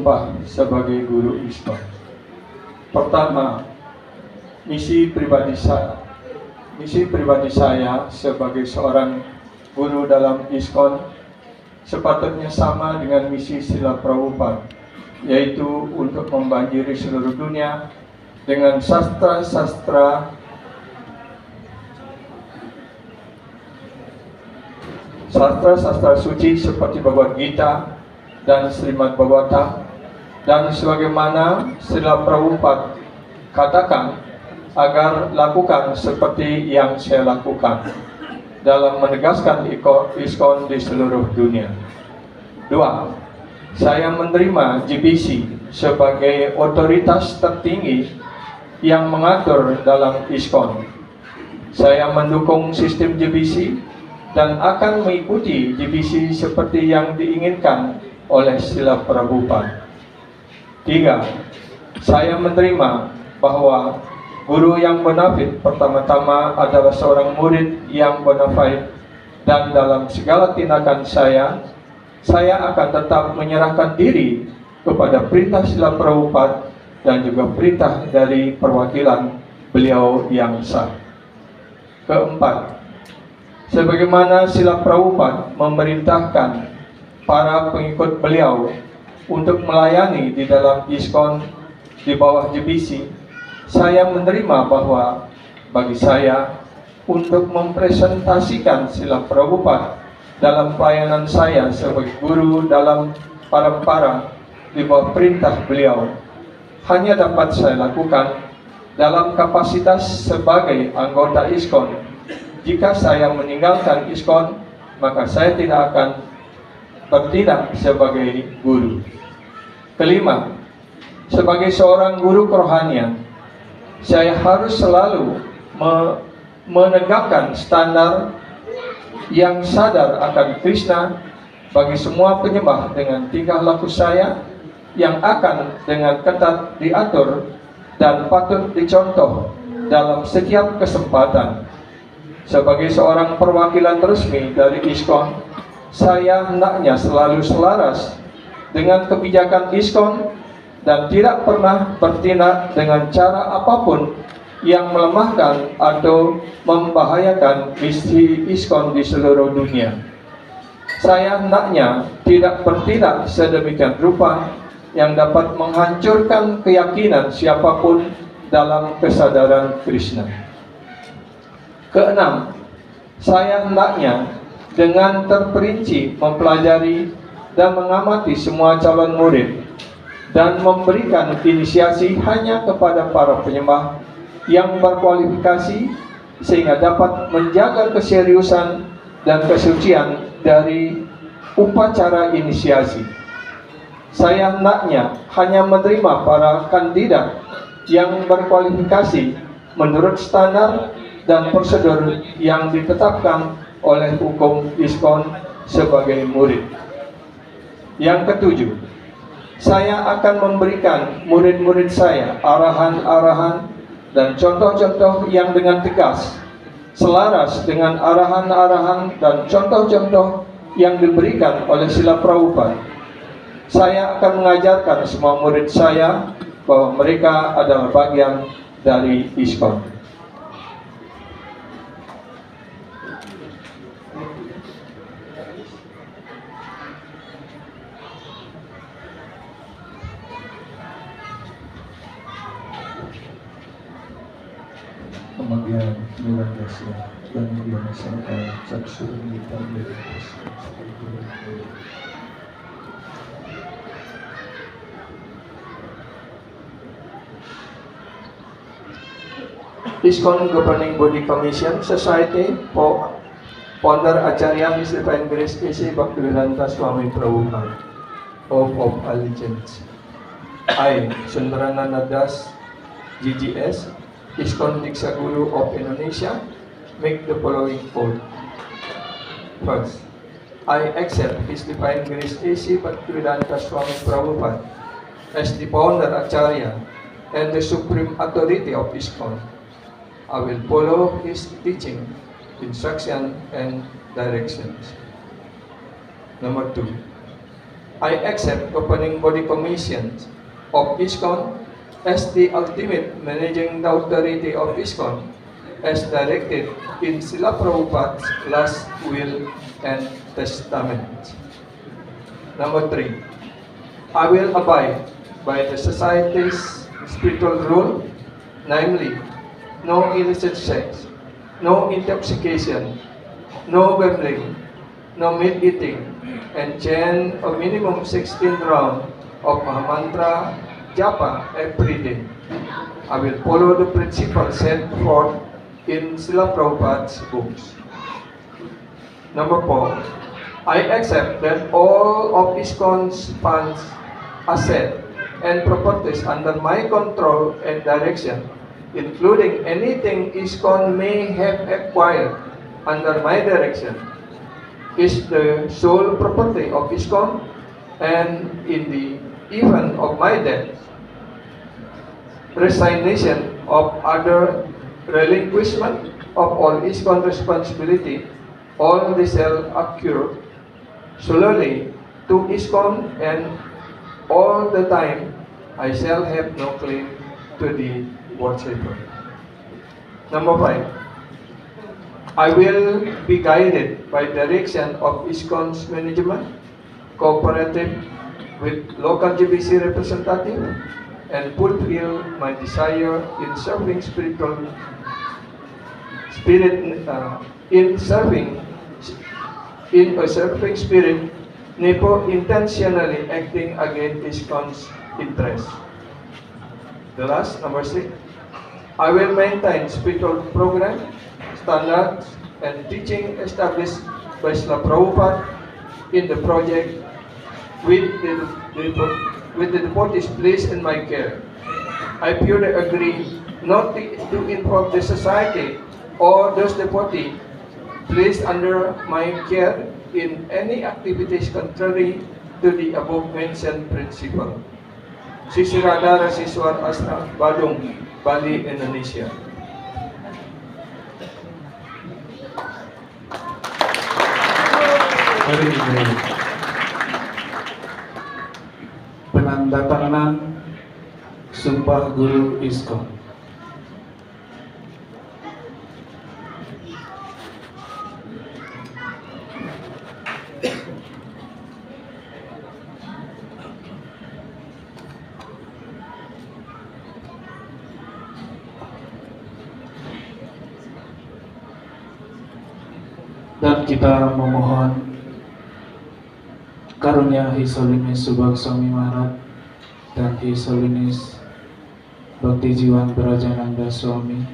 bersumpah sebagai guru ISKON. Pertama, misi pribadi saya sebagai seorang guru dalam ISKON sepatutnya sama dengan misi Srila Prabhupada, yaitu untuk membanjiri seluruh dunia dengan sastra-sastra suci seperti Bhagavad Gita dan Srimad Bhagavatam, dan sebagaimana Srila Prabhupada katakan agar lakukan seperti yang saya lakukan dalam menegaskan ISKON di seluruh dunia. 2. Saya menerima GBC sebagai otoritas tertinggi yang mengatur dalam ISKON. Saya mendukung sistem GBC dan akan mengikuti GBC seperti yang diinginkan oleh Srila Prabhupada. 3. Saya menerima bahwa guru yang bonafide pertama-tama adalah seorang murid yang bonafide, dan dalam segala tindakan saya akan tetap menyerahkan diri kepada perintah Srila Prabhupada dan juga perintah dari perwakilan beliau yang sah. 4. Sebagaimana Srila Prabhupada memerintahkan para pengikut beliau untuk melayani di dalam ISKON di bawah GBC, saya menerima bahwa bagi saya untuk mempresentasikan Srila Prabhupada dalam pelayanan saya sebagai guru dalam parampara di bawah perintah beliau hanya dapat saya lakukan dalam kapasitas sebagai anggota ISKON. Jika saya meninggalkan ISKON, maka saya tidak akan bertindak sebagai guru. 5. Sebagai seorang guru kerohanian, saya harus selalu menegakkan standar yang sadar akan Krishna bagi semua penyembah dengan tingkah laku saya yang akan dengan ketat diatur dan patut dicontoh dalam setiap kesempatan. Sebagai seorang perwakilan resmi dari ISKON, saya hendaknya selalu selaras dengan kebijakan ISKON dan tidak pernah bertindak dengan cara apapun yang melemahkan atau membahayakan misi ISKON di seluruh dunia. Saya hendaknya tidak bertindak sedemikian rupa yang dapat menghancurkan keyakinan siapapun dalam kesadaran Krishna. 6. Saya hendaknya dengan terperinci mempelajari dan mengamati semua calon murid dan memberikan inisiasi hanya kepada para penyembah yang berkualifikasi sehingga dapat menjaga keseriusan dan kesucian dari upacara inisiasi. Saya hendaknya hanya menerima para kandidat yang berkualifikasi menurut standar dan prosedur yang ditetapkan oleh hukum ISKON sebagai murid. Yang 7, saya akan memberikan murid-murid saya arahan-arahan dan contoh-contoh yang dengan tegas selaras dengan arahan-arahan dan contoh-contoh yang diberikan oleh Srila Prabhupada. Saya akan mengajarkan semua murid saya bahwa mereka adalah bagian dari ISKON. Kemudian Nirandasya dan Nirandasya Caksu Nita ISKCON Governing Body Commission Society Founder Acharya His Divine Grace A.C. Bhaktivedanta Swami Prabhupada, Oath of Allegiance. I, Sundarananda Das, GGS, ISKCON Diksha Guru of Indonesia, make the following oath. First, I accept His Divine Grace A.C. Bhaktivedanta Swami Prabhupada as the founder Acharya and the supreme authority of ISKCON. I will follow his teaching, instruction, and directions. Number 2, I accept governing body commissions of ISKCON as the ultimate managing authority of ISKCON as directed in Srila Prabhupada's last will and testament. Number 3. I will abide by the society's spiritual rule, namely, no illicit sex, no intoxication, no gambling, no meat eating, and chant a minimum 16 rounds of Mahamantra Japa every day. I will follow the principles set forth in Srila Prabhupada's books. Number 4. I accept that all of ISKCON's funds, assets, and properties under my control and direction, including anything ISKCON may have acquired under my direction, is the sole property of ISKCON, and in the event of my death, resignation of other relinquishment of all ISKCON responsibility, all this shall occur solely to ISKCON, and all the time I shall have no claim to the worshipper. Number 5. I will be guided by direction of ISKCON's management, cooperative with local GBC representative, and fulfill my desire in serving in a serving spirit, never intentionally acting against ISKCON's interest. The last, number 6. I will maintain spiritual program, standards, and teaching established by Srila Prabhupada in the project with the devotees placed in my care. I purely agree not to involve the society or those devotees placed under my care in any activities contrary to the above mentioned principle. Sri Radha Rasiswar Ashram, Badung, Bali, Indonesia. Hari ini penandatanganan Sumpah Guru ISKCON. Dan kita memohon karunia His Holiness Subag Swami Maharaj dan His Holiness Bhakti Jiwan Brajananda Swami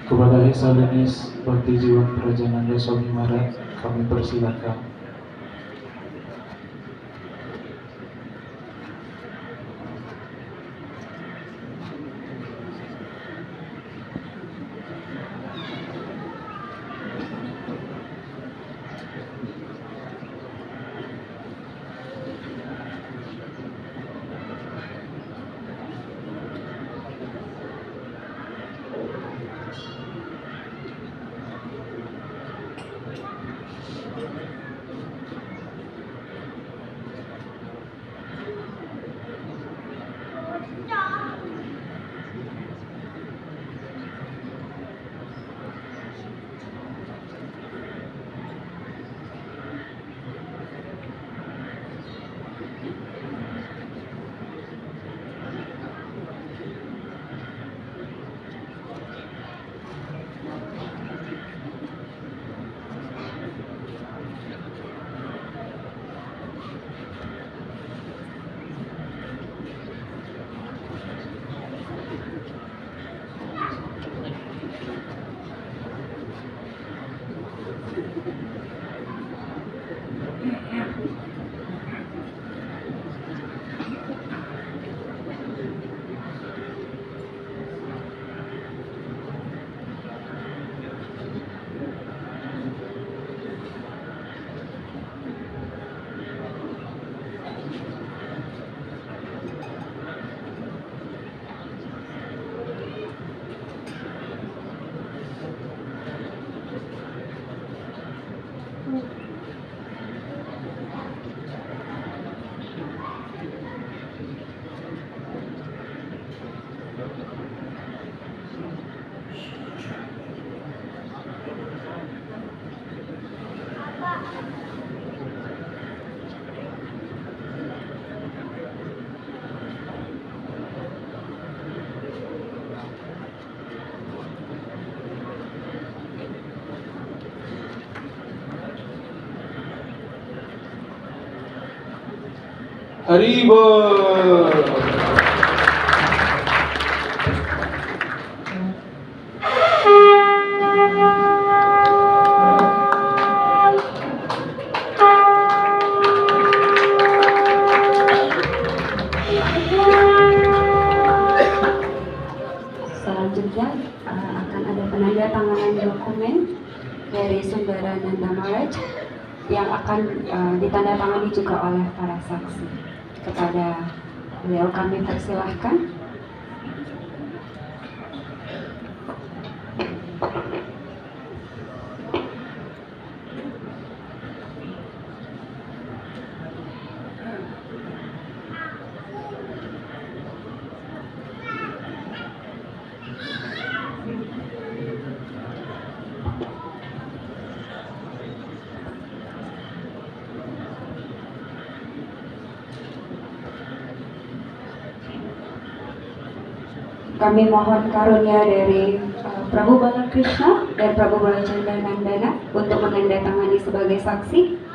kepada His Holiness Bhakti Jiwan Brajananda Swami Maharaj kami persilakan. Haribol. Selanjutnya akan ada penandatanganan dokumen dari Sembara Nanda Maharaj yang akan ditandatangani juga oleh para saksi. Kepada beliau kami persilahkan. Kami mohon karunia dari Prabu Balakrishna dan Prabu Balachandra Nandana untuk menandatangani sebagai saksi.